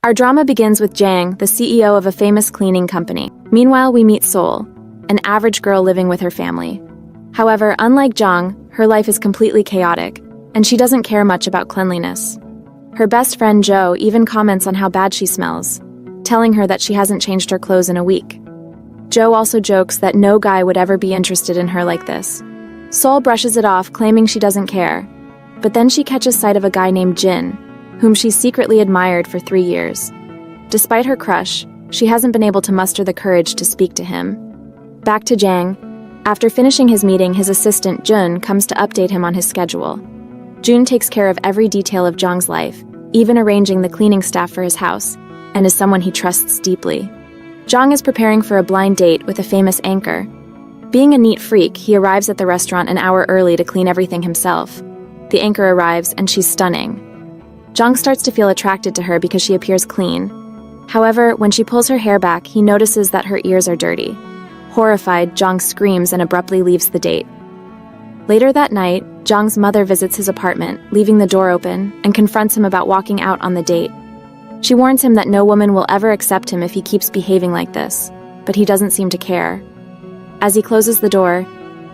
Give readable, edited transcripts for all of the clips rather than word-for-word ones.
Our drama begins with Jang, the CEO of a famous cleaning company. Meanwhile, we meet Sol, an average girl living with her family. However, unlike Jang, her life is completely chaotic, and she doesn't care much about cleanliness. Her best friend Jo even comments on how bad she smells, telling her that she hasn't changed her clothes in a week. Jo also jokes that no guy would ever be interested in her like this. Sol brushes it off, claiming she doesn't care. But then she catches sight of a guy named Jin, whom she secretly admired for 3 years. Despite her crush, she hasn't been able to muster the courage to speak to him. Back to Jang. After finishing his meeting, his assistant Jun comes to update him on his schedule. Jun takes care of every detail of Jang's life, even arranging the cleaning staff for his house, and is someone he trusts deeply. Jang is preparing for a blind date with a famous anchor. Being a neat freak, he arrives at the restaurant an hour early to clean everything himself. The anchor arrives, and she's stunning. Jang starts to feel attracted to her because she appears clean. However, when she pulls her hair back, he notices that her ears are dirty. Horrified, Jang screams and abruptly leaves the date. Later that night, Jang's mother visits his apartment, leaving the door open, and confronts him about walking out on the date. She warns him that no woman will ever accept him if he keeps behaving like this, but he doesn't seem to care. As he closes the door,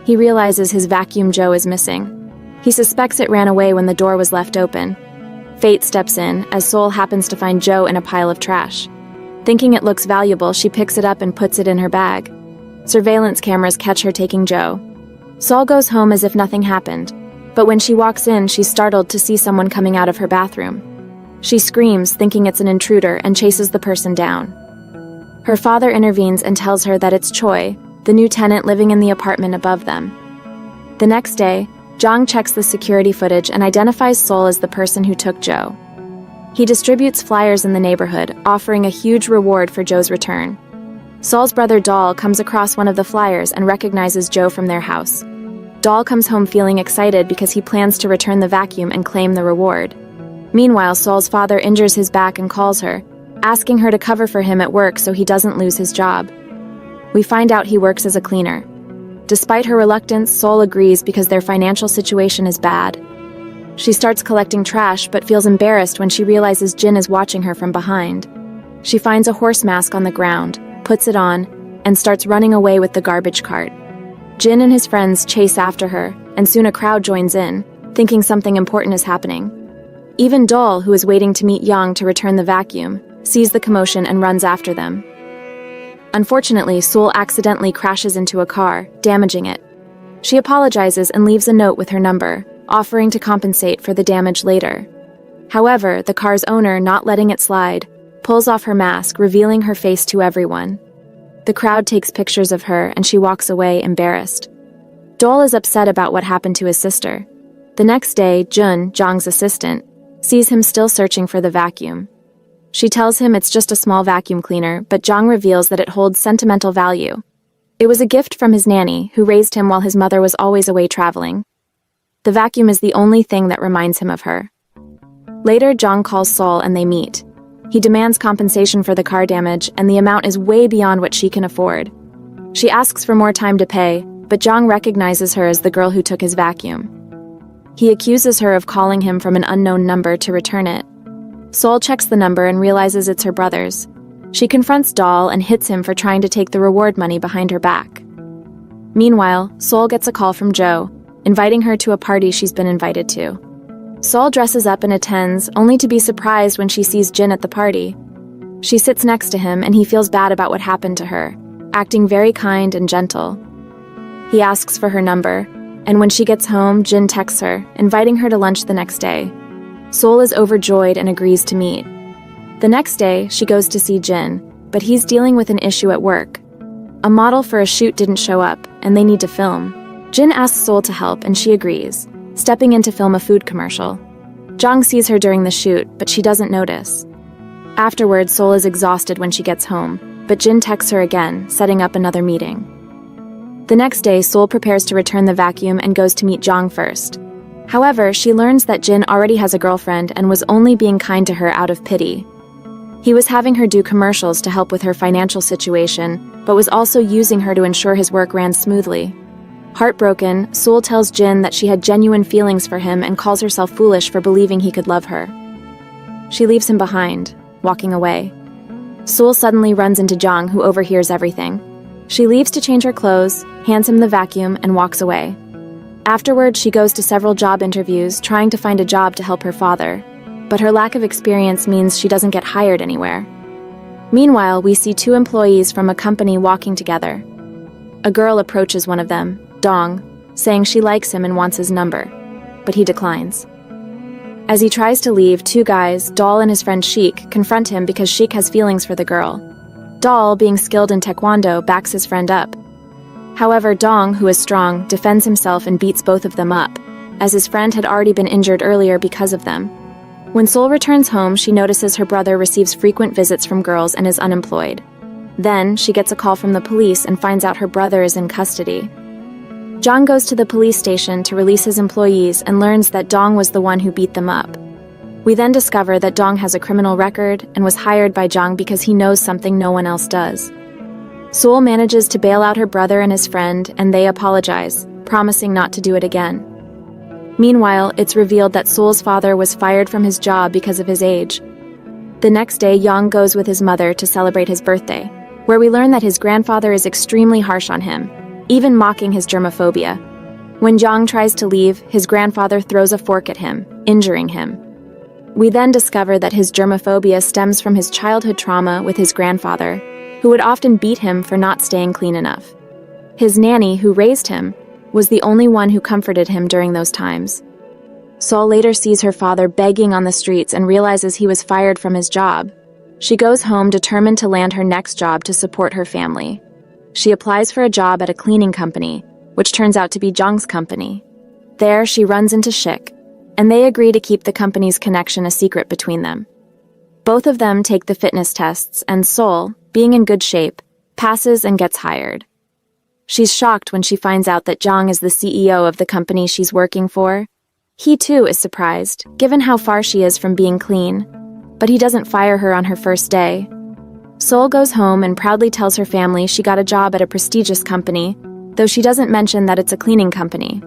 he realizes his vacuum Jo is missing. He suspects it ran away when the door was left open. Fate steps in, as Sol happens to find Jo in a pile of trash. Thinking it looks valuable, she picks it up and puts it in her bag. Surveillance cameras catch her taking Jo. Sol goes home as if nothing happened, but when she walks in, she's startled to see someone coming out of her bathroom. She screams, thinking it's an intruder, and chases the person down. Her father intervenes and tells her that it's Choi, the new tenant living in the apartment above them. The next day, Jang checks the security footage and identifies Sol as the person who took Jo. He distributes flyers in the neighborhood, offering a huge reward for Jo's return. Sol's brother Dahl comes across one of the flyers and recognizes Jo from their house. Dahl comes home feeling excited because he plans to return the vacuum and claim the reward. Meanwhile, Sol's father injures his back and calls her, asking her to cover for him at work so he doesn't lose his job. We find out he works as a cleaner. Despite her reluctance, Sol agrees because their financial situation is bad. She starts collecting trash but feels embarrassed when she realizes Jin is watching her from behind. She finds a horse mask on the ground, puts it on, and starts running away with the garbage cart. Jin and his friends chase after her, and soon a crowd joins in, thinking something important is happening. Even Dahl, who is waiting to meet Yang to return the vacuum, sees the commotion and runs after them. Unfortunately, Sol accidentally crashes into a car, damaging it. She apologizes and leaves a note with her number, offering to compensate for the damage later. However, the car's owner, not letting it slide, pulls off her mask, revealing her face to everyone. The crowd takes pictures of her, and she walks away embarrassed. Dahl is upset about what happened to his sister. The next day, Jun, Jang's assistant, sees him still searching for the vacuum. She tells him it's just a small vacuum cleaner, but Jang reveals that it holds sentimental value. It was a gift from his nanny, who raised him while his mother was always away traveling. The vacuum is the only thing that reminds him of her. Later, Jang calls Sol and they meet. He demands compensation for the car damage, and the amount is way beyond what she can afford. She asks for more time to pay, but Jang recognizes her as the girl who took his vacuum. He accuses her of calling him from an unknown number to return it. Sol checks the number and realizes it's her brother's. She confronts Dahl and hits him for trying to take the reward money behind her back. Meanwhile, Sol gets a call from Jo, inviting her to a party she's been invited to. Sol dresses up and attends, only to be surprised when she sees Jin at the party. She sits next to him and he feels bad about what happened to her, acting very kind and gentle. He asks for her number, and when she gets home, Jin texts her, inviting her to lunch the next day. Sol is overjoyed and agrees to meet. The next day, she goes to see Jin, but he's dealing with an issue at work. A model for a shoot didn't show up, and they need to film. Jin asks Sol to help, and she agrees, stepping in to film a food commercial. Jang sees her during the shoot, but she doesn't notice. Afterwards, Sol is exhausted when she gets home, but Jin texts her again, setting up another meeting. The next day, Sol prepares to return the vacuum and goes to meet Jang first. However, she learns that Jin already has a girlfriend and was only being kind to her out of pity. He was having her do commercials to help with her financial situation, but was also using her to ensure his work ran smoothly. Heartbroken, Sol tells Jin that she had genuine feelings for him and calls herself foolish for believing he could love her. She leaves him behind. walking away. Seol suddenly runs into Jang, who overhears everything. She leaves to change her clothes, hands him the vacuum, and walks away. Afterward, she goes to several job interviews, trying to find a job to help her father, but her lack of experience means she doesn't get hired anywhere. Meanwhile, we see two employees from a company walking together. A girl approaches one of them, Dong, saying she likes him and wants his number, but he declines. As he tries to leave, two guys, Dal and his friend Sheik, confront him because Sheik has feelings for the girl. Dal, being skilled in taekwondo, backs his friend up. However, Dong, who is strong, defends himself and beats both of them up, as his friend had already been injured earlier because of them. When Seol returns home, she notices her brother receives frequent visits from girls and is unemployed. Then, she gets a call from the police and finds out her brother is in custody. Jang goes to the police station to release his employees and learns that Dong was the one who beat them up. We then discover that Dong has a criminal record and was hired by Jang because he knows something no one else does. Seol manages to bail out her brother and his friend, and they apologize, promising not to do it again. Meanwhile, it's revealed that Seol's father was fired from his job because of his age. The next day, Yang goes with his mother to celebrate his birthday, where we learn that his grandfather is extremely harsh on him, even mocking his germophobia. When Jang tries to leave, his grandfather throws a fork at him, injuring him. We then discover that his germophobia stems from his childhood trauma with his grandfather, who would often beat him for not staying clean enough. His nanny, who raised him, was the only one who comforted him during those times. Seol later sees her father begging on the streets and realizes he was fired from his job. She goes home determined to land her next job to support her family. She applies for a job at a cleaning company, which turns out to be Jang's company. There, she runs into Shik, and they agree to keep the company's connection a secret between them. Both of them take the fitness tests, and Seol, being in good shape, passes and gets hired. She's shocked when she finds out that Jang is the CEO of the company she's working for. He too is surprised, given how far she is from being clean, but he doesn't fire her on her first day. Seol goes home and proudly tells her family she got a job at a prestigious company, though she doesn't mention that it's a cleaning company.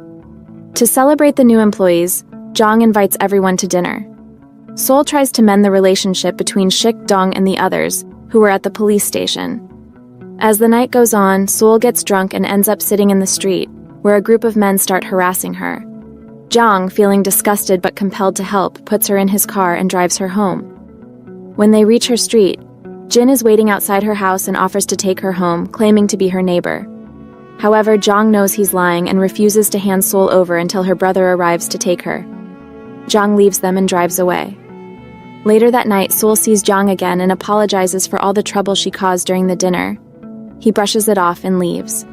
To celebrate the new employees, Jang invites everyone to dinner. Seol tries to mend the relationship between Shik, Dong, and the others, who were at the police station. As the night goes on, Seol gets drunk and ends up sitting in the street, where a group of men start harassing her. Jang, feeling disgusted but compelled to help, puts her in his car and drives her home. When they reach her street, Jin is waiting outside her house and offers to take her home, claiming to be her neighbor. However, Jang knows he's lying and refuses to hand Seol over until her brother arrives to take her. Jang leaves them and drives away. Later that night, Seol sees Jang again and apologizes for all the trouble she caused during the dinner. He brushes it off and leaves.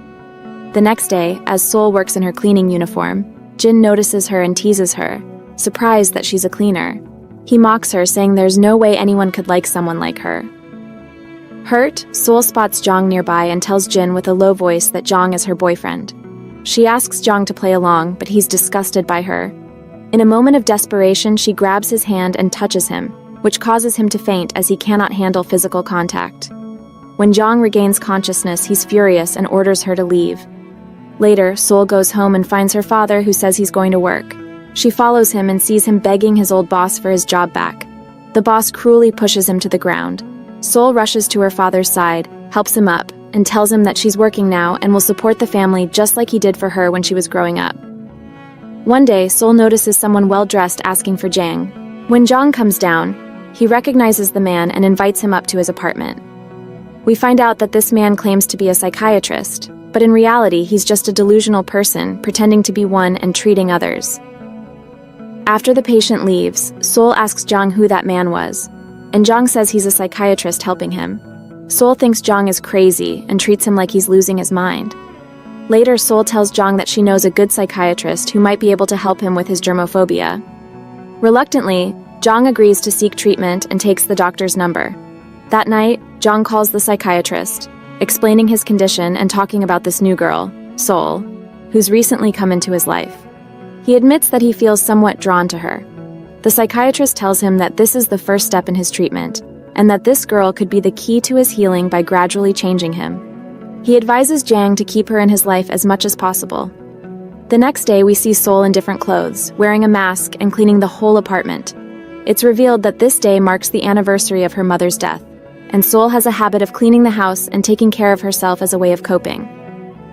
The next day, as Seol works in her cleaning uniform, Jin notices her and teases her, surprised that she's a cleaner. He mocks her, saying there's no way anyone could like someone like her. Hurt, Seol spots Jang nearby and tells Jin with a low voice that Jang is her boyfriend. She asks Jang to play along, but he's disgusted by her. In a moment of desperation, she grabs his hand and touches him, which causes him to faint as he cannot handle physical contact. When Jang regains consciousness, he's furious and orders her to leave. Later, Seol goes home and finds her father, who says he's going to work. She follows him and sees him begging his old boss for his job back. The boss cruelly pushes him to the ground. Seol rushes to her father's side, helps him up, and tells him that she's working now and will support the family just like he did for her when she was growing up. One day, Seol notices someone well-dressed asking for Jang. When Jang comes down, he recognizes the man and invites him up to his apartment. We find out that this man claims to be a psychiatrist, but in reality, he's just a delusional person pretending to be one and treating others. After the patient leaves, Seol asks Jang who that man was, and Jang says he's a psychiatrist helping him. Seol thinks Jang is crazy and treats him like he's losing his mind. Later, Seol tells Jang that she knows a good psychiatrist who might be able to help him with his germophobia. Reluctantly, Jang agrees to seek treatment and takes the doctor's number. That night, Jang calls the psychiatrist, explaining his condition and talking about this new girl, Seol, who's recently come into his life. He admits that he feels somewhat drawn to her. The psychiatrist tells him that this is the first step in his treatment, and that this girl could be the key to his healing by gradually changing him. He advises Jang to keep her in his life as much as possible. The next day, we see Seol in different clothes, wearing a mask and cleaning the whole apartment. It's revealed that this day marks the anniversary of her mother's death, and Sol has a habit of cleaning the house and taking care of herself as a way of coping.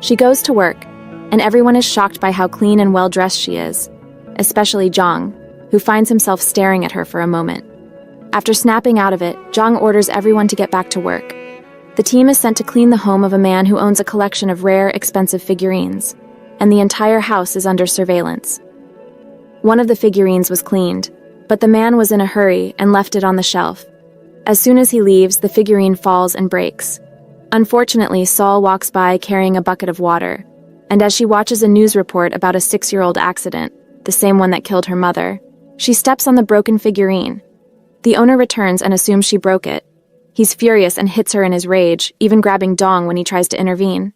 She goes to work, and everyone is shocked by how clean and well-dressed she is, especially Jong, who finds himself staring at her for a moment. After snapping out of it, Jong orders everyone to get back to work. The team is sent to clean the home of a man who owns a collection of rare, expensive figurines, and the entire house is under surveillance. One of the figurines was cleaned, but the man was in a hurry and left it on the shelf. As soon as he leaves, the figurine falls and breaks. Unfortunately, Sol walks by carrying a bucket of water, and as she watches a news report about a 6-year-old accident, the same one that killed her mother, she steps on the broken figurine. The owner returns and assumes she broke it. He's furious and hits her in his rage, even grabbing Dong when he tries to intervene.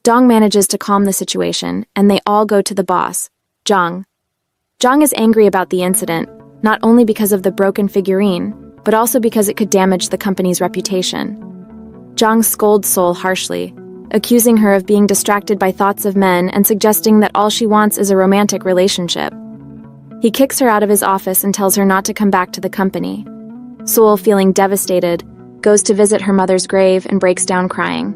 Dong manages to calm the situation, and they all go to the boss, Jong. Jong is angry about the incident, not only because of the broken figurine, but also because it could damage the company's reputation. Jong scolds Sol harshly, accusing her of being distracted by thoughts of men and suggesting that all she wants is a romantic relationship. He kicks her out of his office and tells her not to come back to the company. Sol, feeling devastated, goes to visit her mother's grave and breaks down crying.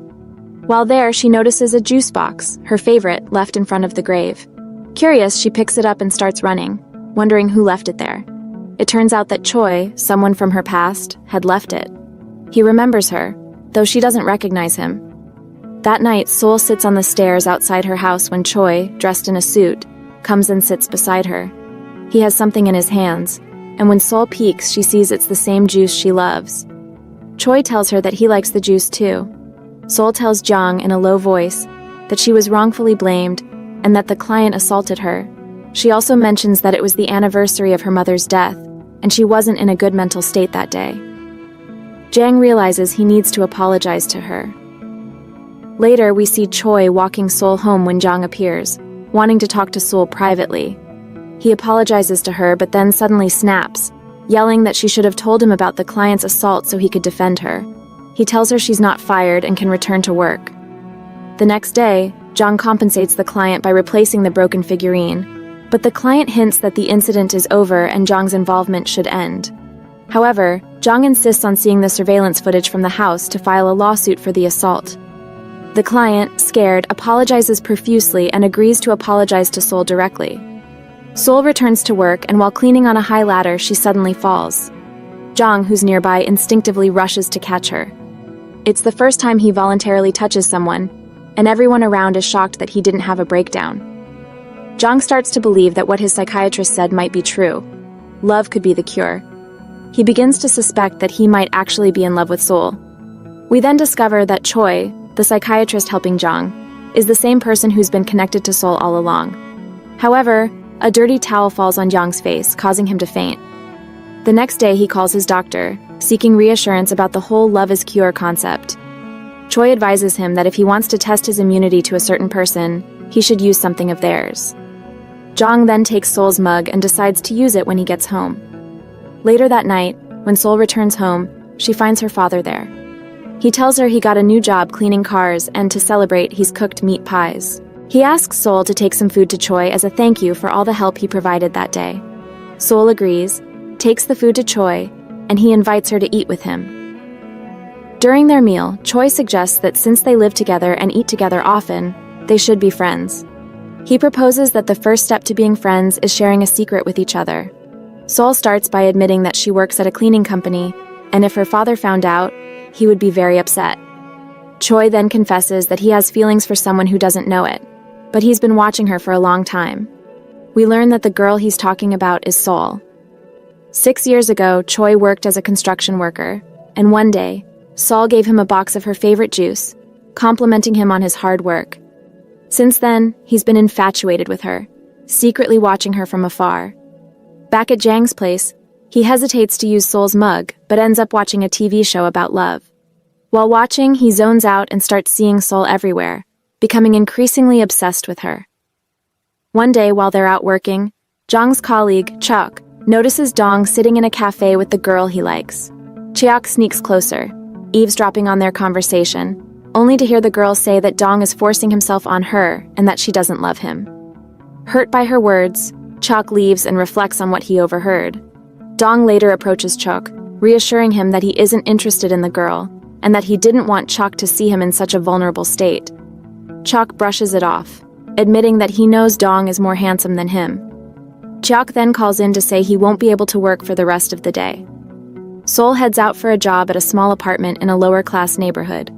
While there, she notices a juice box, her favorite, left in front of the grave. Curious, she picks it up and starts running, wondering who left it there. It turns out that Choi, someone from her past, had left it. He remembers her, though she doesn't recognize him. That night, Sol sits on the stairs outside her house when Choi, dressed in a suit, comes and sits beside her. He has something in his hands, and when Sol peeks, she sees it's the same juice she loves. Choi tells her that he likes the juice too. Sol tells Jong in a low voice that she was wrongfully blamed and that the client assaulted her. She also mentions that it was the anniversary of her mother's death, and she wasn't in a good mental state that day. Jang realizes he needs to apologize to her. Later, we see Choi walking Sol home when Jong appears, wanting to talk to Sol privately. He apologizes to her, but then suddenly snaps, yelling that she should have told him about the client's assault so he could defend her. He tells her she's not fired and can return to work. The next day, Jong compensates the client by replacing the broken figurine, but the client hints that the incident is over and Jong's involvement should end. However, Jong insists on seeing the surveillance footage from the house to file a lawsuit for the assault. The client, scared, apologizes profusely and agrees to apologize to Sol directly. Sol returns to work, and while cleaning on a high ladder, she suddenly falls. Jong, who's nearby, instinctively rushes to catch her. It's the first time he voluntarily touches someone, and everyone around is shocked that he didn't have a breakdown. Jong starts to believe that what his psychiatrist said might be true. Love could be the cure. He begins to suspect that he might actually be in love with Sol. We then discover that Choi, the psychiatrist helping Jong, is the same person who's been connected to Sol all along. However, a dirty towel falls on Jong's face, causing him to faint. The next day, he calls his doctor, seeking reassurance about the whole love is cure concept. Choi advises him that if he wants to test his immunity to a certain person, he should use something of theirs. Jong then takes Sol's mug and decides to use it when he gets home. Later that night, when Sol returns home, she finds her father there. He tells her he got a new job cleaning cars, and to celebrate, he's cooked meat pies. He asks Sol to take some food to Choi as a thank you for all the help he provided that day. Sol agrees, takes the food to Choi, and he invites her to eat with him. During their meal, Choi suggests that since they live together and eat together often, they should be friends. He proposes that the first step to being friends is sharing a secret with each other. Sol starts by admitting that she works at a cleaning company, and if her father found out, he would be very upset. Choi then confesses that he has feelings for someone who doesn't know it, but he's been watching her for a long time. We learn that the girl he's talking about is Sol. 6 years ago, Choi worked as a construction worker, and one day, Sol gave him a box of her favorite juice, complimenting him on his hard work. Since then, he's been infatuated with her, secretly watching her from afar. Back at Jang's place, he hesitates to use Sol's mug, but ends up watching a TV show about love. While watching, he zones out and starts seeing Sol everywhere, becoming increasingly obsessed with her. One day, while they're out working, Jong's colleague, Chuk, notices Dong sitting in a cafe with the girl he likes. Cheok sneaks closer, eavesdropping on their conversation, only to hear the girl say that Dong is forcing himself on her and that she doesn't love him. Hurt by her words, Chuk leaves and reflects on what he overheard. Dong later approaches Chok, reassuring him that he isn't interested in the girl, and that he didn't want Chok to see him in such a vulnerable state. Chok brushes it off, admitting that he knows Dong is more handsome than him. Chok then calls in to say he won't be able to work for the rest of the day. Sol heads out for a job at a small apartment in a lower-class neighborhood.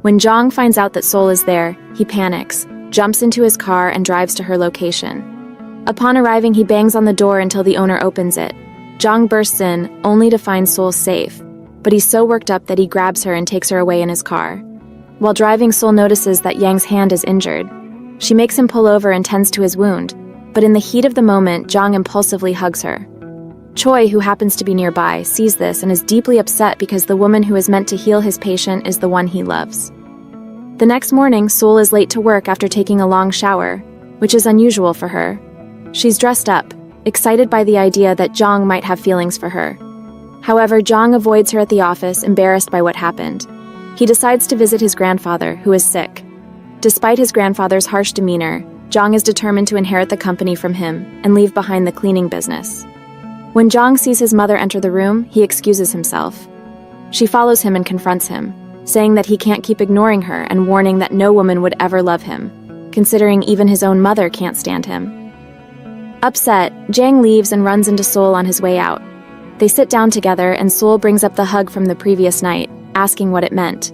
When Jong finds out that Sol is there, he panics, jumps into his car, and drives to her location. Upon arriving, he bangs on the door until the owner opens it. Jong bursts in, only to find Sol safe, but he's so worked up that he grabs her and takes her away in his car. While driving, Sol notices that Yang's hand is injured. She makes him pull over and tends to his wound, but in the heat of the moment, Jong impulsively hugs her. Choi, who happens to be nearby, sees this and is deeply upset because the woman who is meant to heal his patient is the one he loves. The next morning, Sol is late to work after taking a long shower, which is unusual for her. She's dressed up, excited by the idea that Jong might have feelings for her. However, Jong avoids her at the office, embarrassed by what happened. He decides to visit his grandfather, who is sick. Despite his grandfather's harsh demeanor, Jong is determined to inherit the company from him and leave behind the cleaning business. When Jong sees his mother enter the room, he excuses himself. She follows him and confronts him, saying that he can't keep ignoring her and warning that no woman would ever love him, considering even his own mother can't stand him. Upset, Jang leaves and runs into Sol on his way out. They sit down together and Sol brings up the hug from the previous night, asking what it meant.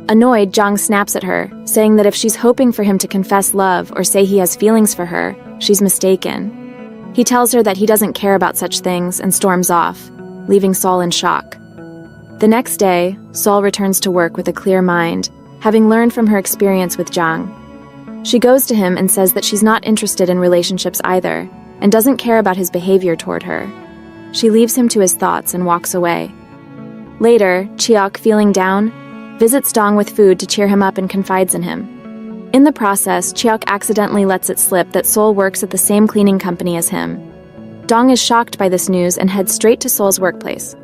Annoyed, Jong snaps at her, saying that if she's hoping for him to confess love or say he has feelings for her, she's mistaken. He tells her that he doesn't care about such things and storms off, leaving Sol in shock. The next day, Sol returns to work with a clear mind, having learned from her experience with Jang. She goes to him and says that she's not interested in relationships either, and doesn't care about his behavior toward her. She leaves him to his thoughts and walks away. Later, Cheok, feeling down, visits Dong with food to cheer him up and confides in him. In the process, Cheok accidentally lets it slip that Sol works at the same cleaning company as him. Dong is shocked by this news and heads straight to Sol's workplace.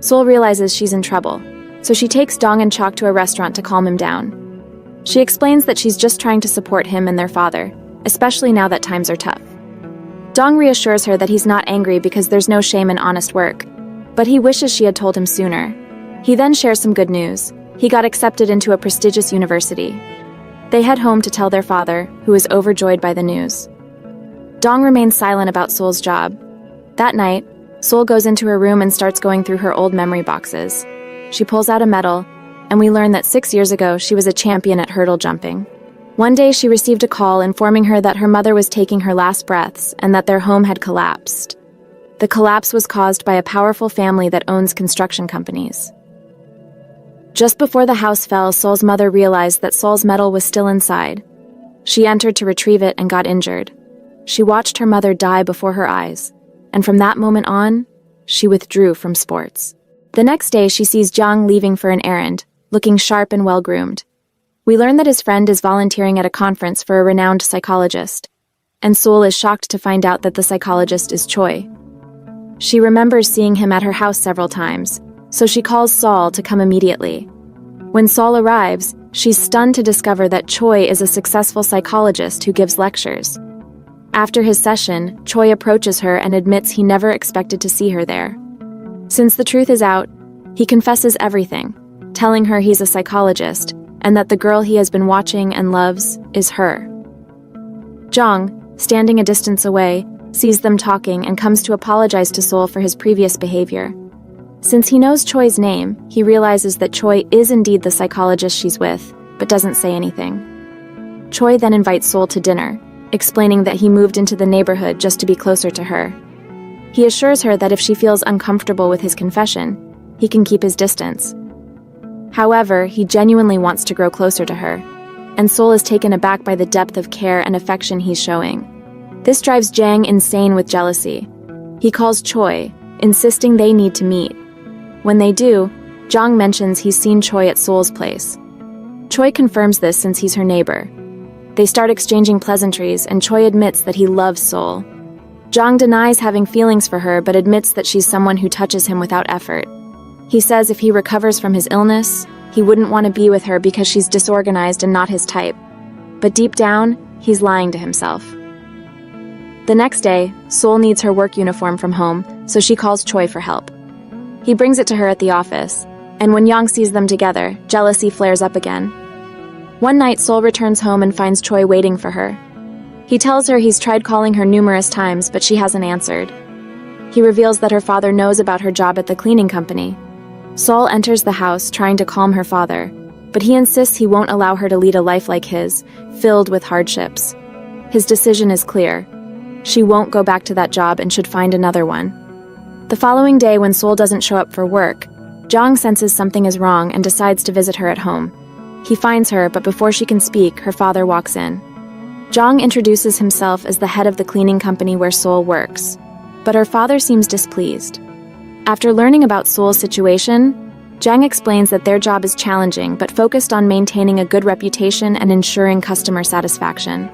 Sol realizes she's in trouble, so she takes Dong and Cheok to a restaurant to calm him down. She explains that she's just trying to support him and their father, especially now that times are tough. Dong reassures her that he's not angry because there's no shame in honest work, but he wishes she had told him sooner. He then shares some good news. He got accepted into a prestigious university. They head home to tell their father, who is overjoyed by the news. Dong remains silent about Sol's job. That night, Sol goes into her room and starts going through her old memory boxes. She pulls out a medal, and we learn that 6 years ago she was a champion at hurdle jumping. One day she received a call informing her that her mother was taking her last breaths and that their home had collapsed. The collapse was caused by a powerful family that owns construction companies. Just before the house fell, Sol's mother realized that Sol's medal was still inside. She entered to retrieve it and got injured. She watched her mother die before her eyes, and from that moment on, she withdrew from sports. The next day, she sees Jang leaving for an errand, looking sharp and well-groomed. We learn that his friend is volunteering at a conference for a renowned psychologist, and Sol is shocked to find out that the psychologist is Choi. She remembers seeing him at her house several times, so she calls Sol to come immediately. When Sol arrives, she's stunned to discover that Choi is a successful psychologist who gives lectures. After his session, Choi approaches her and admits he never expected to see her there. Since the truth is out, he confesses everything, telling her he's a psychologist and that the girl he has been watching and loves is her. Jong, standing a distance away, sees them talking and comes to apologize to Sol for his previous behavior. Since he knows Choi's name, he realizes that Choi is indeed the psychologist she's with, but doesn't say anything. Choi then invites Sol to dinner, explaining that he moved into the neighborhood just to be closer to her. He assures her that if she feels uncomfortable with his confession, he can keep his distance. However, he genuinely wants to grow closer to her, and Sol is taken aback by the depth of care and affection he's showing. This drives Jang insane with jealousy. He calls Choi, insisting they need to meet. When they do, Jang mentions he's seen Choi at Sol's place. Choi confirms this since he's her neighbor. They start exchanging pleasantries, and Choi admits that he loves Sol. Jang denies having feelings for her, but admits that she's someone who touches him without effort. He says if he recovers from his illness, he wouldn't want to be with her because she's disorganized and not his type. But deep down, he's lying to himself. The next day, Sol needs her work uniform from home, so she calls Choi for help. He brings it to her at the office, and when Yang sees them together, jealousy flares up again. One night, Sol returns home and finds Choi waiting for her. He tells her he's tried calling her numerous times, but she hasn't answered. He reveals that her father knows about her job at the cleaning company. Sol enters the house trying to calm her father, but he insists he won't allow her to lead a life like his, filled with hardships. His decision is clear. She won't go back to that job and should find another one. The following day, when Sol doesn't show up for work, Jong senses something is wrong and decides to visit her at home. He finds her, but before she can speak, her father walks in. Jong introduces himself as the head of the cleaning company where Sol works, but her father seems displeased. After learning about Sol's situation, Jang explains that their job is challenging but focused on maintaining a good reputation and ensuring customer satisfaction.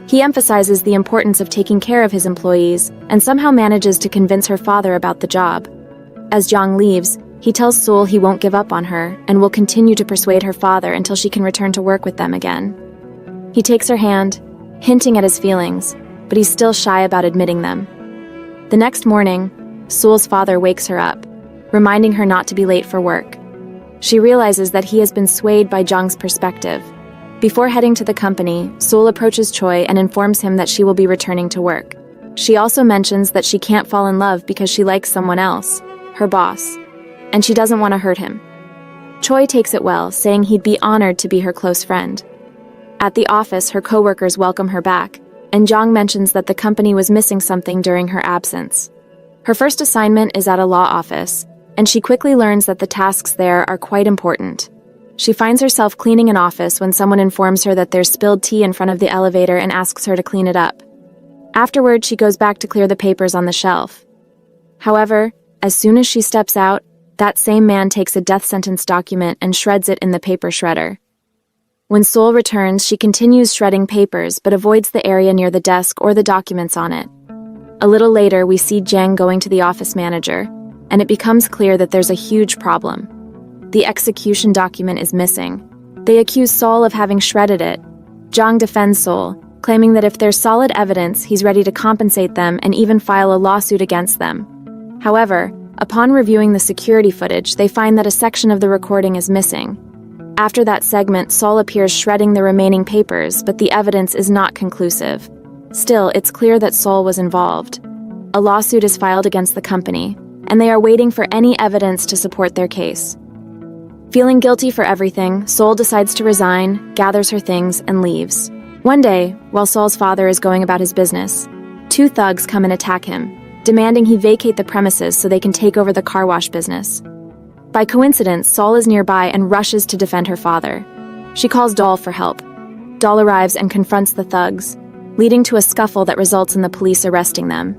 He emphasizes the importance of taking care of his employees and somehow manages to convince her father about the job. As Jang leaves, he tells Sol he won't give up on her and will continue to persuade her father until she can return to work with them again. He takes her hand, hinting at his feelings, but he's still shy about admitting them. The next morning, Sol's father wakes her up, reminding her not to be late for work. She realizes that he has been swayed by Jang's perspective. Before heading to the company, Sol approaches Choi and informs him that she will be returning to work. She also mentions that she can't fall in love because she likes someone else, her boss, and she doesn't want to hurt him. Choi takes it well, saying he'd be honored to be her close friend. At the office, her coworkers welcome her back, and Jang mentions that the company was missing something during her absence. Her first assignment is at a law office, and she quickly learns that the tasks there are quite important. She finds herself cleaning an office when someone informs her that there's spilled tea in front of the elevator and asks her to clean it up. Afterward, she goes back to clear the papers on the shelf. However, as soon as she steps out, that same man takes a death sentence document and shreds it in the paper shredder. When Sol returns, she continues shredding papers but avoids the area near the desk or the documents on it. A little later, we see Jang going to the office manager, and it becomes clear that there's a huge problem. The execution document is missing. They accuse Sol of having shredded it. Jang defends Sol, claiming that if there's solid evidence, he's ready to compensate them and even file a lawsuit against them. However, upon reviewing the security footage, they find that a section of the recording is missing. After that segment, Sol appears shredding the remaining papers, but the evidence is not conclusive. Still, it's clear that Sol was involved. A lawsuit is filed against the company, and they are waiting for any evidence to support their case. Feeling guilty for everything, Sol decides to resign, gathers her things, and leaves. One day, while Sol's father is going about his business, two thugs come and attack him, demanding he vacate the premises so they can take over the car wash business. By coincidence, Sol is nearby and rushes to defend her father. She calls Doll for help. Doll arrives and confronts the thugs, leading to a scuffle that results in the police arresting them.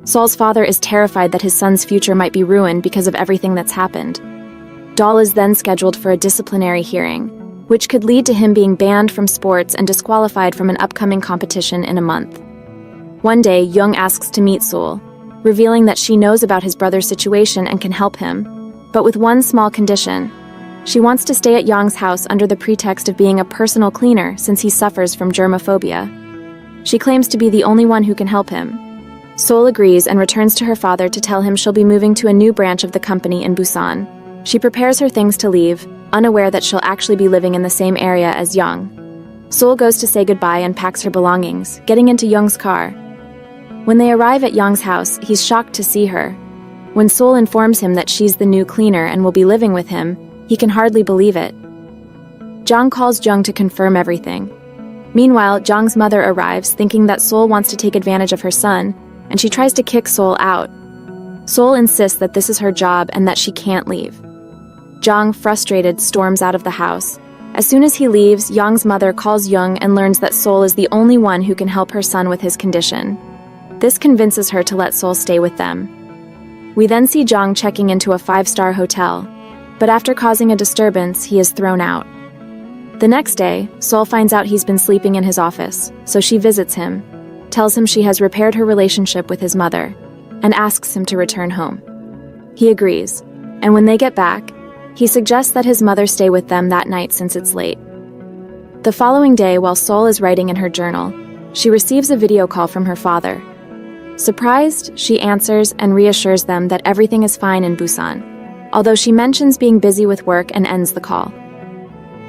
Sol's father is terrified that his son's future might be ruined because of everything that's happened. Doll is then scheduled for a disciplinary hearing, which could lead to him being banned from sports and disqualified from an upcoming competition in a month. One day, Young asks to meet Sol, revealing that she knows about his brother's situation and can help him, but with one small condition. She wants to stay at Young's house under the pretext of being a personal cleaner since he suffers from germophobia. She claims to be the only one who can help him. Sol agrees and returns to her father to tell him she'll be moving to a new branch of the company in Busan. She prepares her things to leave, unaware that she'll actually be living in the same area as Young. Sol goes to say goodbye and packs her belongings, getting into Young's car. When they arrive at Young's house, he's shocked to see her. When Sol informs him that she's the new cleaner and will be living with him, he can hardly believe it. Jang calls Jung to confirm everything. Meanwhile, Jang's mother arrives, thinking that Sol wants to take advantage of her son, and she tries to kick Sol out. Sol insists that this is her job and that she can't leave. Jang, frustrated, storms out of the house. As soon as he leaves, Young's mother calls Young and learns that Sol is the only one who can help her son with his condition. This convinces her to let Sol stay with them. We then see Jang checking into a 5-star hotel, but after causing a disturbance, he is thrown out. The next day, Sol finds out he's been sleeping in his office, so she visits him, tells him she has repaired her relationship with his mother, and asks him to return home. He agrees, and when they get back, he suggests that his mother stay with them that night since it's late. The following day, while Sol is writing in her journal, she receives a video call from her father. Surprised, she answers and reassures them that everything is fine in Busan, although she mentions being busy with work and ends the call.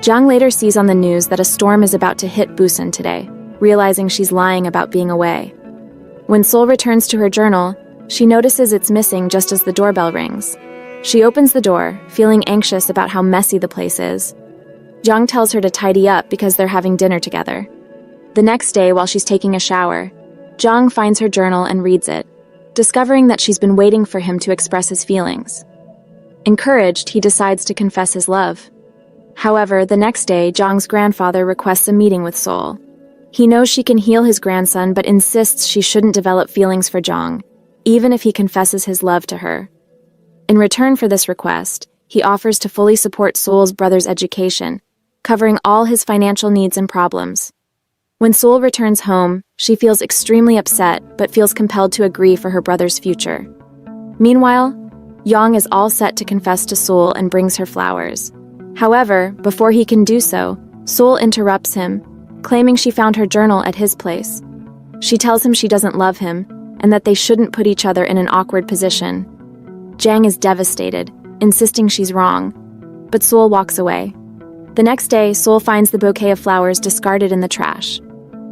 Jang later sees on the news that a storm is about to hit Busan today, realizing she's lying about being away. When Sol returns to her journal, she notices it's missing just as the doorbell rings. She opens the door, feeling anxious about how messy the place is. Jang tells her to tidy up because they're having dinner together. The next day, while she's taking a shower, Jang finds her journal and reads it, discovering that she's been waiting for him to express his feelings. Encouraged, he decides to confess his love. However, the next day, Jang's grandfather requests a meeting with Sol. He knows she can heal his grandson but insists she shouldn't develop feelings for Jang, even if he confesses his love to her. In return for this request, he offers to fully support Sol's brother's education, covering all his financial needs and problems. When Sol returns home, she feels extremely upset but feels compelled to agree for her brother's future. Meanwhile, Yang is all set to confess to Sol and brings her flowers. However, before he can do so, Sol interrupts him, claiming she found her journal at his place. She tells him she doesn't love him and that they shouldn't put each other in an awkward position. Jang is devastated, insisting she's wrong, but Sol walks away. The next day, Sol finds the bouquet of flowers discarded in the trash.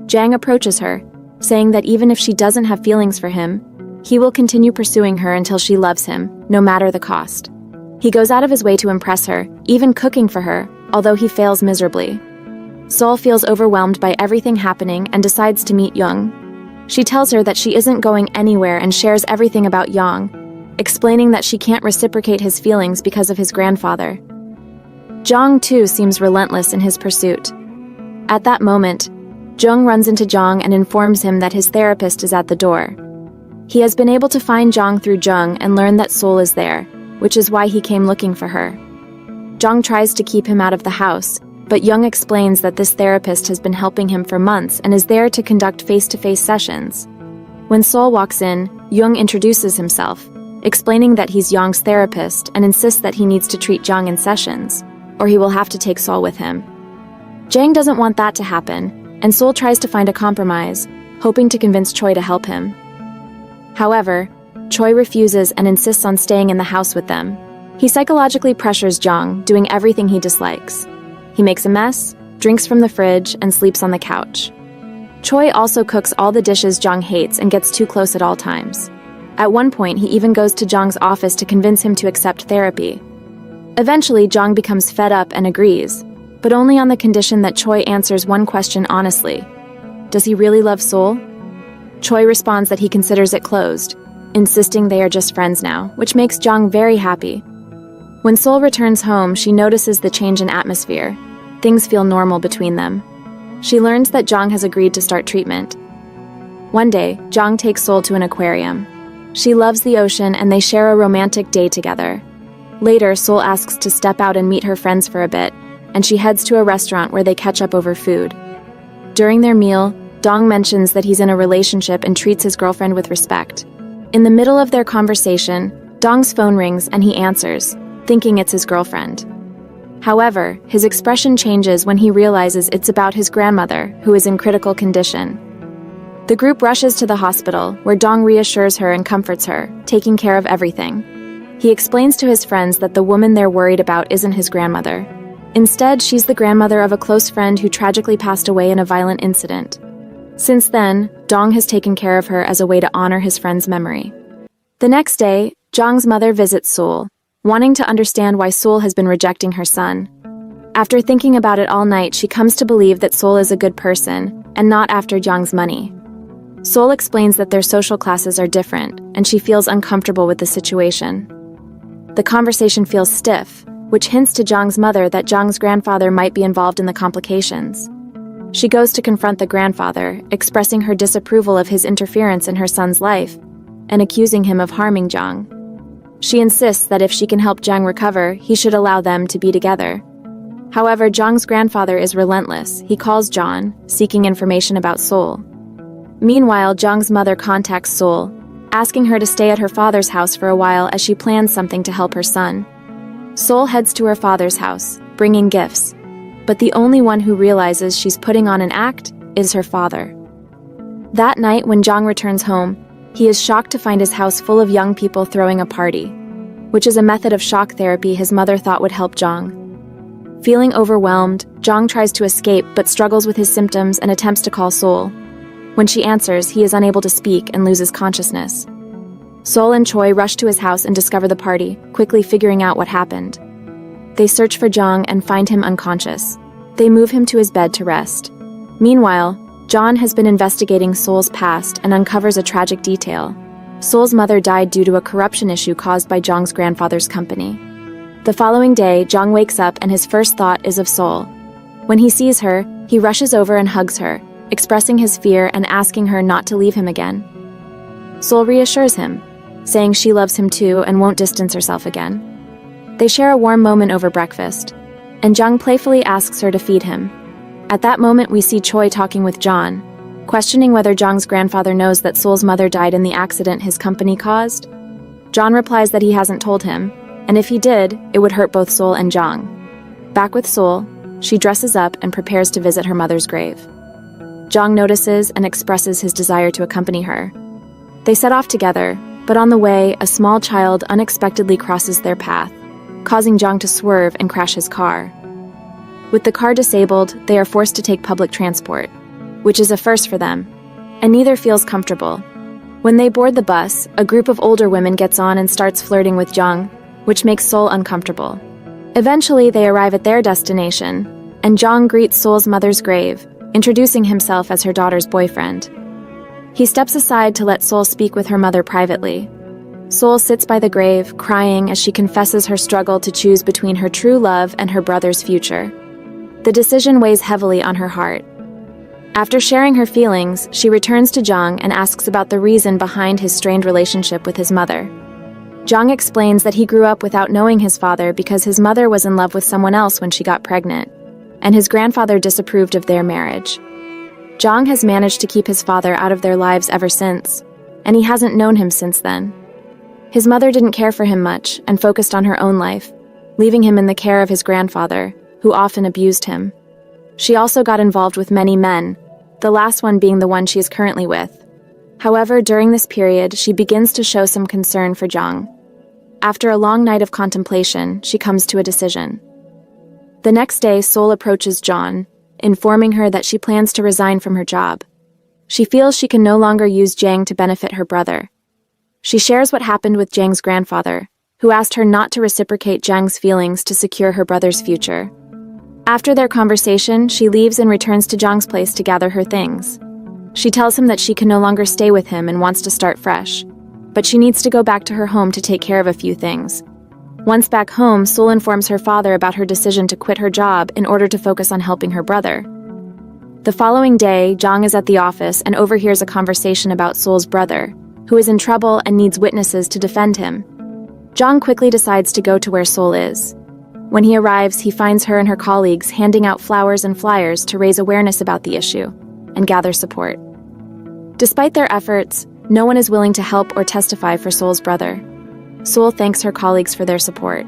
Jang approaches her, saying that even if she doesn't have feelings for him, he will continue pursuing her until she loves him, no matter the cost. He goes out of his way to impress her, even cooking for her, although he fails miserably. Sol feels overwhelmed by everything happening and decides to meet Young. She tells her that she isn't going anywhere and shares everything about Yang, explaining that she can't reciprocate his feelings because of his grandfather. Jang, too, seems relentless in his pursuit. At that moment, Jung runs into Jang and informs him that his therapist is at the door. He has been able to find Jang through Jung and learn that Sol is there, which is why he came looking for her. Jang tries to keep him out of the house, but Jung explains that this therapist has been helping him for months and is there to conduct face-to-face sessions. When Sol walks in, Jung introduces himself, explaining that he's Jang's therapist and insists that he needs to treat Jang in sessions, or he will have to take Sol with him. Jang doesn't want that to happen, and Sol tries to find a compromise, hoping to convince Choi to help him. However, Choi refuses and insists on staying in the house with them. He psychologically pressures Jang, doing everything he dislikes. He makes a mess, drinks from the fridge, and sleeps on the couch. Choi also cooks all the dishes Jang hates and gets too close at all times. At one point, he even goes to Jang's office to convince him to accept therapy. Eventually, Jang becomes fed up and agrees, but only on the condition that Choi answers one question honestly. Does he really love Sol? Choi responds that he considers it closed, insisting they are just friends now, which makes Jang very happy. When Sol returns home, she notices the change in atmosphere. Things feel normal between them. She learns that Jang has agreed to start treatment. One day, Jang takes Sol to an aquarium. She loves the ocean and they share a romantic day together. Later, Sol asks to step out and meet her friends for a bit, and she heads to a restaurant where they catch up over food. During their meal, Dong mentions that he's in a relationship and treats his girlfriend with respect. In the middle of their conversation, Dong's phone rings and he answers, thinking it's his girlfriend. However, his expression changes when he realizes it's about his grandmother, who is in critical condition. The group rushes to the hospital, where Dong reassures her and comforts her, taking care of everything. He explains to his friends that the woman they're worried about isn't his grandmother. Instead, she's the grandmother of a close friend who tragically passed away in a violent incident. Since then, Dong has taken care of her as a way to honor his friend's memory. The next day, Jang's mother visits Sol, wanting to understand why Sol has been rejecting her son. After thinking about it all night, she comes to believe that Sol is a good person, and not after Jang's money. Sol explains that their social classes are different, and she feels uncomfortable with the situation. The conversation feels stiff, which hints to Jang's mother that Jang's grandfather might be involved in the complications. She goes to confront the grandfather, expressing her disapproval of his interference in her son's life, and accusing him of harming Jang. She insists that if she can help Jang recover, he should allow them to be together. However, Jang's grandfather is relentless. He calls John, seeking information about Sol. Meanwhile, Jang's mother contacts Sol, asking her to stay at her father's house for a while as she plans something to help her son. Sol heads to her father's house, bringing gifts, but the only one who realizes she's putting on an act is her father. That night, when Jang returns home, He is shocked to find his house full of young people throwing a party, which is a method of shock therapy his mother thought would help Jong. Feeling overwhelmed, Jong tries to escape but struggles with his symptoms and attempts to call Sol. When she answers, he is unable to speak and loses consciousness. Sol and Choi rush to his house and discover the party, quickly figuring out what happened. They search for Jong and find him unconscious. They move him to his bed to rest. Meanwhile, John has been investigating Sol's past and uncovers a tragic detail. Sol's mother died due to a corruption issue caused by Jong's grandfather's company. The following day, Jong wakes up and his first thought is of Sol. When he sees her, he rushes over and hugs her, expressing his fear and asking her not to leave him again. Sol reassures him, saying she loves him too and won't distance herself again. They share a warm moment over breakfast, and Jong playfully asks her to feed him. At that moment, we see Choi talking with John, questioning whether Jong's grandfather knows that Sol's mother died in the accident his company caused. John replies that he hasn't told him, and if he did, it would hurt both Sol and Jong. Back with Sol, she dresses up and prepares to visit her mother's grave. Jong notices and expresses his desire to accompany her. They set off together, but on the way, a small child unexpectedly crosses their path, causing Jong to swerve and crash his car. With the car disabled, they are forced to take public transport, which is a first for them, and neither feels comfortable. When they board the bus, a group of older women gets on and starts flirting with Jong, which makes Sol uncomfortable. Eventually, they arrive at their destination, and Jong greets Sol's mother's grave, introducing himself as her daughter's boyfriend. He steps aside to let Sol speak with her mother privately. Sol sits by the grave, crying as she confesses her struggle to choose between her true love and her brother's future. The decision weighs heavily on her heart. After sharing her feelings, she returns to Jong and asks about the reason behind his strained relationship with his mother. Jong explains that he grew up without knowing his father because his mother was in love with someone else when she got pregnant, and his grandfather disapproved of their marriage. Jong has managed to keep his father out of their lives ever since, and he hasn't known him since then. His mother didn't care for him much and focused on her own life, leaving him in the care of his grandfather, who often abused him. She also got involved with many men, the last one being the one she is currently with. However, during this period, she begins to show some concern for Jong. After a long night of contemplation, she comes to a decision. The next day, Sol approaches John, informing her that she plans to resign from her job. She feels she can no longer use Jang to benefit her brother. She shares what happened with Jang's grandfather, who asked her not to reciprocate Jang's feelings to secure her brother's future. After their conversation, she leaves and returns to Jong's place to gather her things. She tells him that she can no longer stay with him and wants to start fresh, but she needs to go back to her home to take care of a few things. Once back home, Sol informs her father about her decision to quit her job in order to focus on helping her brother. The following day, Jong is at the office and overhears a conversation about Sol's brother, who is in trouble and needs witnesses to defend him. Jong quickly decides to go to where Sol is. When he arrives, he finds her and her colleagues handing out flowers and flyers to raise awareness about the issue and gather support. Despite their efforts, no one is willing to help or testify for Sol's brother. Sol thanks her colleagues for their support.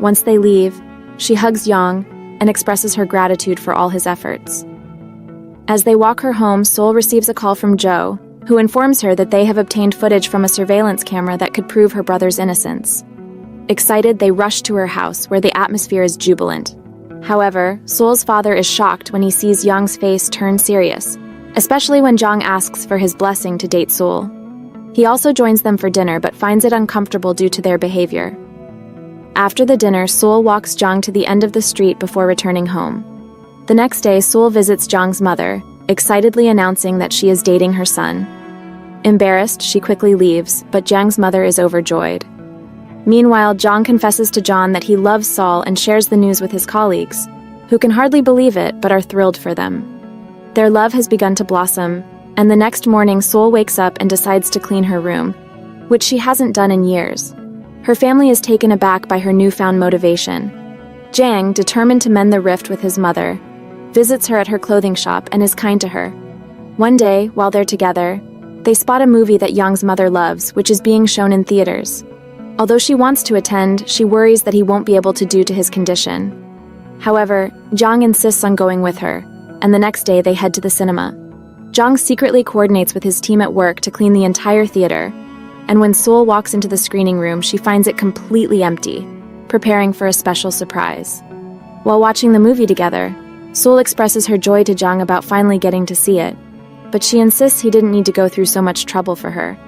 Once they leave, she hugs Jong and expresses her gratitude for all his efforts. As they walk her home, Sol receives a call from Joe, who informs her that they have obtained footage from a surveillance camera that could prove her brother's innocence. Excited, they rush to her house, where the atmosphere is jubilant. However, Sol's father is shocked when he sees Jong's face turn serious, especially when Jong asks for his blessing to date Sol. He also joins them for dinner but finds it uncomfortable due to their behavior. After the dinner, Sol walks Jong to the end of the street before returning home. The next day, Sol visits Jong's mother, excitedly announcing that she is dating her son. Embarrassed, she quickly leaves, but Jang's mother is overjoyed. Meanwhile, Jong confesses to John that he loves Sol and shares the news with his colleagues, who can hardly believe it but are thrilled for them. Their love has begun to blossom, and the next morning Sol wakes up and decides to clean her room, which she hasn't done in years. Her family is taken aback by her newfound motivation. Jang, determined to mend the rift with his mother, visits her at her clothing shop and is kind to her. One day, while they're together, they spot a movie that Yang's mother loves, which is being shown in theaters. Although she wants to attend, she worries that he won't be able to due to his condition. However, Jong insists on going with her, and the next day they head to the cinema. Jong secretly coordinates with his team at work to clean the entire theater, and when Seol walks into the screening room, she finds it completely empty, preparing for a special surprise. While watching the movie together, Seol expresses her joy to Jong about finally getting to see it, but she insists he didn't need to go through so much trouble for her.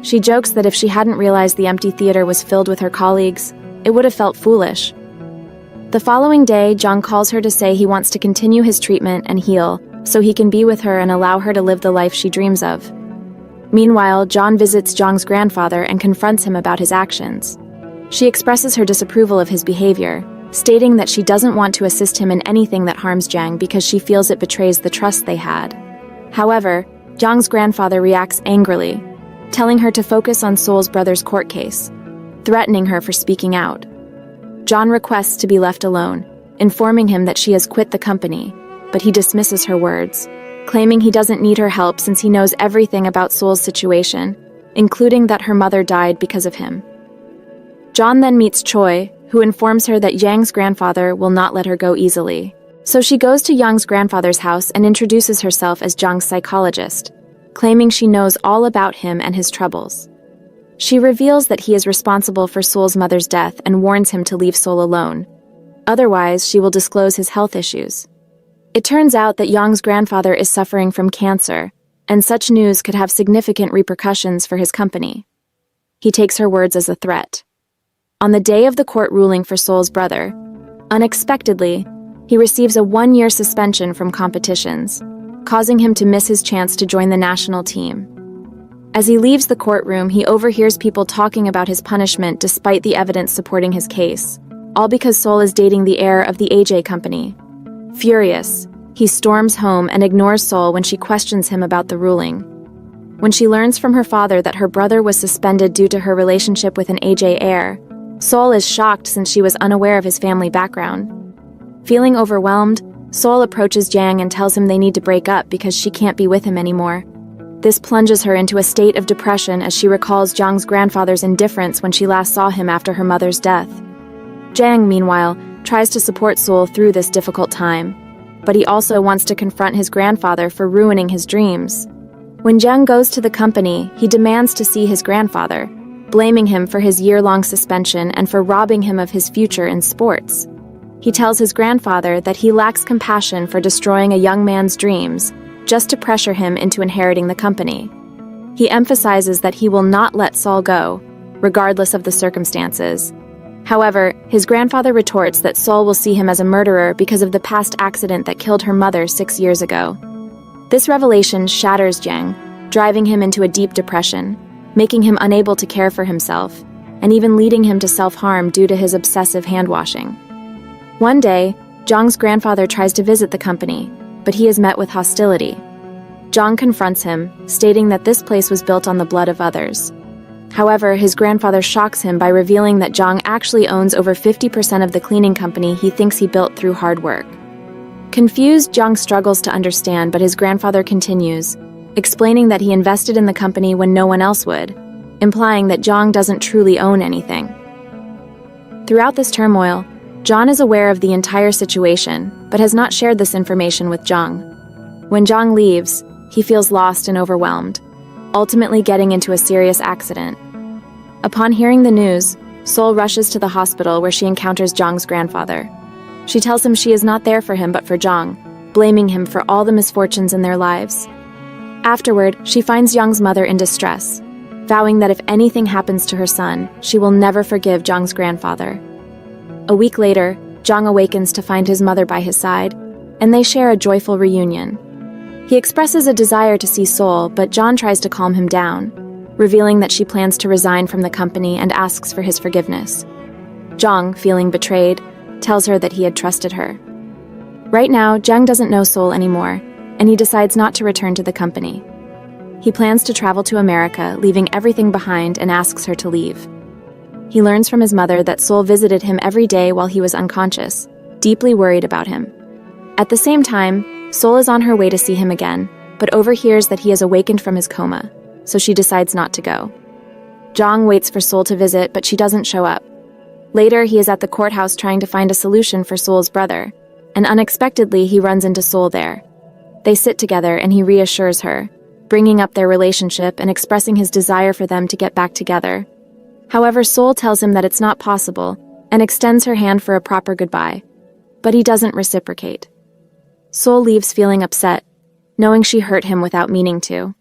She jokes that if she hadn't realized the empty theater was filled with her colleagues, it would have felt foolish. The following day, Jong calls her to say he wants to continue his treatment and heal so he can be with her and allow her to live the life she dreams of. Meanwhile, Jong visits Jong's grandfather and confronts him about his actions. She expresses her disapproval of his behavior, stating that she doesn't want to assist him in anything that harms Jang because she feels it betrays the trust they had. However, Jong's grandfather reacts angrily, telling her to focus on Seol's brother's court case, threatening her for speaking out. Jong requests to be left alone, informing him that she has quit the company, but he dismisses her words, claiming he doesn't need her help since he knows everything about Seol's situation, including that her mother died because of him. Jong then meets Choi, who informs her that Yang's grandfather will not let her go easily. So she goes to Yang's grandfather's house and introduces herself as Jong's psychologist, claiming she knows all about him and his troubles. She reveals that he is responsible for Seol's mother's death and warns him to leave Seol alone. Otherwise, she will disclose his health issues. It turns out that Yang's grandfather is suffering from cancer, and such news could have significant repercussions for his company. He takes her words as a threat. On the day of the court ruling for Seol's brother, unexpectedly, he receives a 1-year suspension from competitions, causing him to miss his chance to join the national team. As he leaves the courtroom, he overhears people talking about his punishment despite the evidence supporting his case, all because Seol is dating the heir of the AJ company. Furious, he storms home and ignores Seol when she questions him about the ruling. When she learns from her father that her brother was suspended due to her relationship with an AJ heir, Seol is shocked since she was unaware of his family background. Feeling overwhelmed, Seol approaches Jang and tells him they need to break up because she can't be with him anymore. This plunges her into a state of depression as she recalls Jang's grandfather's indifference when she last saw him after her mother's death. Jang, meanwhile, tries to support Seol through this difficult time, but he also wants to confront his grandfather for ruining his dreams. When Jang goes to the company, he demands to see his grandfather, blaming him for his year-long suspension and for robbing him of his future in sports. He tells his grandfather that he lacks compassion for destroying a young man's dreams, just to pressure him into inheriting the company. He emphasizes that he will not let Seol go, regardless of the circumstances. However, his grandfather retorts that Seol will see him as a murderer because of the past accident that killed her mother 6 years ago. This revelation shatters Jang, driving him into a deep depression, making him unable to care for himself, and even leading him to self-harm due to his obsessive hand-washing. One day, Jong's grandfather tries to visit the company, but he is met with hostility. Jong confronts him, stating that this place was built on the blood of others. However, his grandfather shocks him by revealing that Jong actually owns over 50% of the cleaning company he thinks he built through hard work. Confused, Jong struggles to understand, but his grandfather continues, explaining that he invested in the company when no one else would, implying that Jong doesn't truly own anything. Throughout this turmoil, Jong is aware of the entire situation, but has not shared this information with Jong. When Jong leaves, he feels lost and overwhelmed, ultimately getting into a serious accident. Upon hearing the news, Seol rushes to the hospital where she encounters Jong's grandfather. She tells him she is not there for him but for Jong, blaming him for all the misfortunes in their lives. Afterward, she finds Jong's mother in distress, vowing that if anything happens to her son, she will never forgive Jong's grandfather. A week later, Jong awakens to find his mother by his side, and they share a joyful reunion. He expresses a desire to see Seol, but Jong tries to calm him down, revealing that she plans to resign from the company and asks for his forgiveness. Jong, feeling betrayed, tells her that he had trusted her. Right now, Jang doesn't know Seol anymore, and he decides not to return to the company. He plans to travel to America, leaving everything behind, and asks her to leave. He learns from his mother that Seol visited him every day while he was unconscious, deeply worried about him. At the same time, Seol is on her way to see him again, but overhears that he has awakened from his coma, so she decides not to go. Jong waits for Seol to visit, but she doesn't show up. Later, he is at the courthouse trying to find a solution for Seol's brother, and unexpectedly he runs into Seol there. They sit together and he reassures her, bringing up their relationship and expressing his desire for them to get back together. However, Sol tells him that it's not possible and extends her hand for a proper goodbye, but he doesn't reciprocate. Sol leaves feeling upset, knowing she hurt him without meaning to.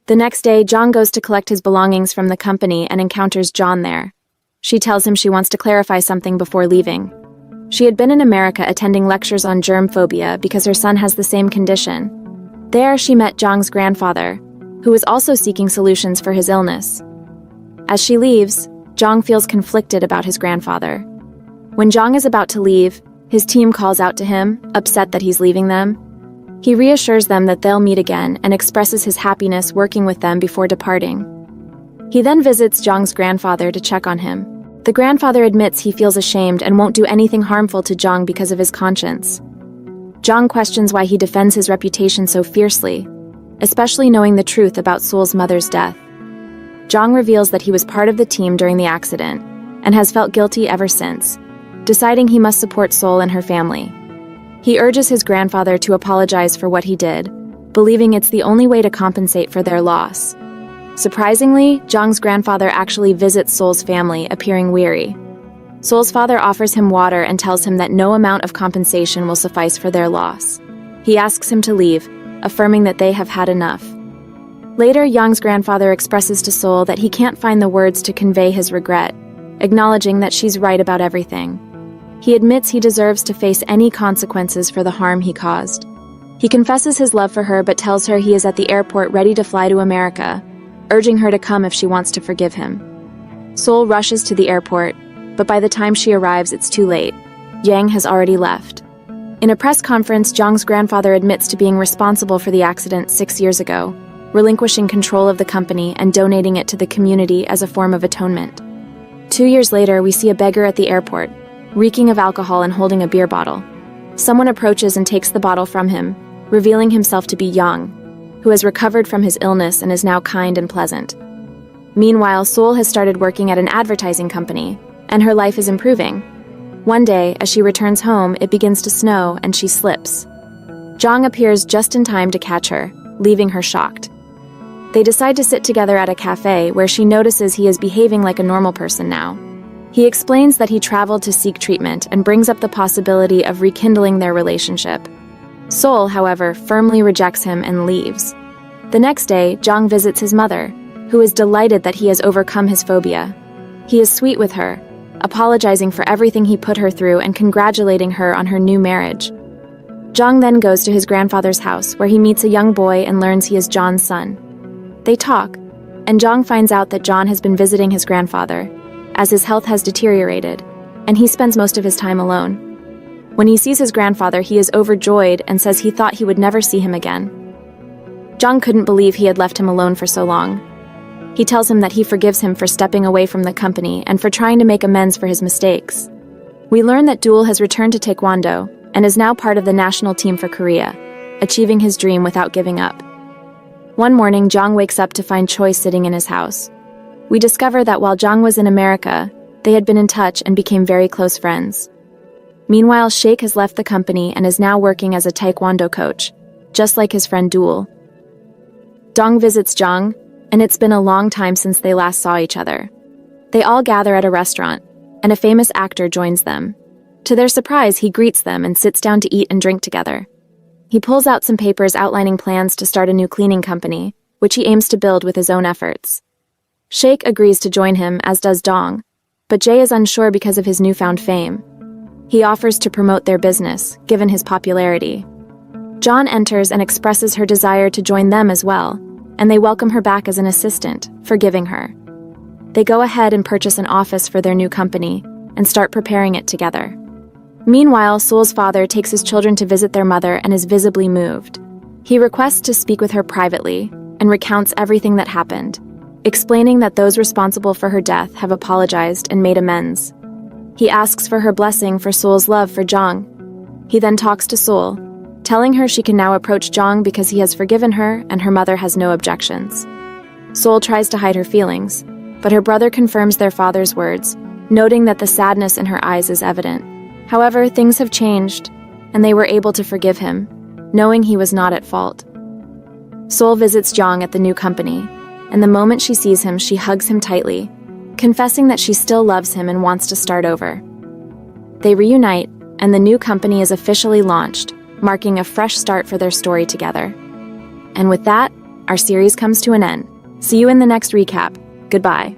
The next day, Jong goes to collect his belongings from the company and encounters John there. She tells him she wants to clarify something before leaving. She had been in America attending lectures on germ phobia because her son has the same condition. There, she met Jong's grandfather, who was also seeking solutions for his illness. As she leaves, Jong feels conflicted about his grandfather. When Jong is about to leave, his team calls out to him, upset that he's leaving them. He reassures them that they'll meet again and expresses his happiness working with them before departing. He then visits Jong's grandfather to check on him. The grandfather admits he feels ashamed and won't do anything harmful to Jong because of his conscience. Jong questions why he defends his reputation so fiercely, especially knowing the truth about Sol's mother's death. Jong reveals that he was part of the team during the accident and has felt guilty ever since, deciding he must support Sol and her family. He urges his grandfather to apologize for what he did, believing it's the only way to compensate for their loss. Surprisingly, Jong's grandfather actually visits Sol's family, appearing weary. Sol's father offers him water and tells him that no amount of compensation will suffice for their loss. He asks him to leave, affirming that they have had enough. Later, Jong's grandfather expresses to Sol that he can't find the words to convey his regret, acknowledging that she's right about everything. He admits he deserves to face any consequences for the harm he caused. He confesses his love for her but tells her he is at the airport ready to fly to America, urging her to come if she wants to forgive him. Sol rushes to the airport, but by the time she arrives, it's too late. Yang has already left. In a press conference, Jong's grandfather admits to being responsible for the accident 6 years ago, relinquishing control of the company and donating it to the community as a form of atonement. 2 years later, we see a beggar at the airport, reeking of alcohol and holding a beer bottle. Someone approaches and takes the bottle from him, revealing himself to be Yang, who has recovered from his illness and is now kind and pleasant. Meanwhile, Sol has started working at an advertising company, and her life is improving. One day, as she returns home, it begins to snow and she slips. Jong appears just in time to catch her, leaving her shocked. They decide to sit together at a cafe where she notices he is behaving like a normal person now. He explains that he traveled to seek treatment and brings up the possibility of rekindling their relationship. Sol, however, firmly rejects him and leaves. The next day, Jong visits his mother, who is delighted that he has overcome his phobia. He is sweet with her, apologizing for everything he put her through and congratulating her on her new marriage. Jong then goes to his grandfather's house, where he meets a young boy and learns he is John's son. They talk, and Jong finds out that John has been visiting his grandfather, as his health has deteriorated, and he spends most of his time alone. When he sees his grandfather, he is overjoyed and says he thought he would never see him again. Jong couldn't believe he had left him alone for so long. He tells him that he forgives him for stepping away from the company and for trying to make amends for his mistakes. We learn that Duel has returned to Taekwondo and is now part of the national team for Korea, achieving his dream without giving up. One morning, Jong wakes up to find Choi sitting in his house. We discover that while Jong was in America, they had been in touch and became very close friends. Meanwhile, Sheikh has left the company and is now working as a Taekwondo coach, just like his friend Duel. Dong visits Jong, and it's been a long time since they last saw each other. They all gather at a restaurant, and a famous actor joins them. To their surprise, he greets them and sits down to eat and drink together. He pulls out some papers outlining plans to start a new cleaning company, which he aims to build with his own efforts. Sheikh agrees to join him, as does Dong, but Jae is unsure because of his newfound fame. He offers to promote their business, given his popularity. John enters and expresses her desire to join them as well, and they welcome her back as an assistant, forgiving her. They go ahead and purchase an office for their new company and start preparing it together. Meanwhile, Sol's father takes his children to visit their mother and is visibly moved. He requests to speak with her privately and recounts everything that happened, explaining that those responsible for her death have apologized and made amends. He asks for her blessing for Sol's love for Jong. He then talks to Sol, telling her she can now approach Jong because he has forgiven her and her mother has no objections. Sol tries to hide her feelings, but her brother confirms their father's words, noting that the sadness in her eyes is evident. However, things have changed, and they were able to forgive him. knowing he was not at fault. Sol visits Jong at the new company, and the moment she sees him, she hugs him tightly, confessing that she still loves him and wants to start over. They reunite, and the new company is officially launched, marking a fresh start for their story together. And with that, our series comes to an end. See you in the next recap. Goodbye.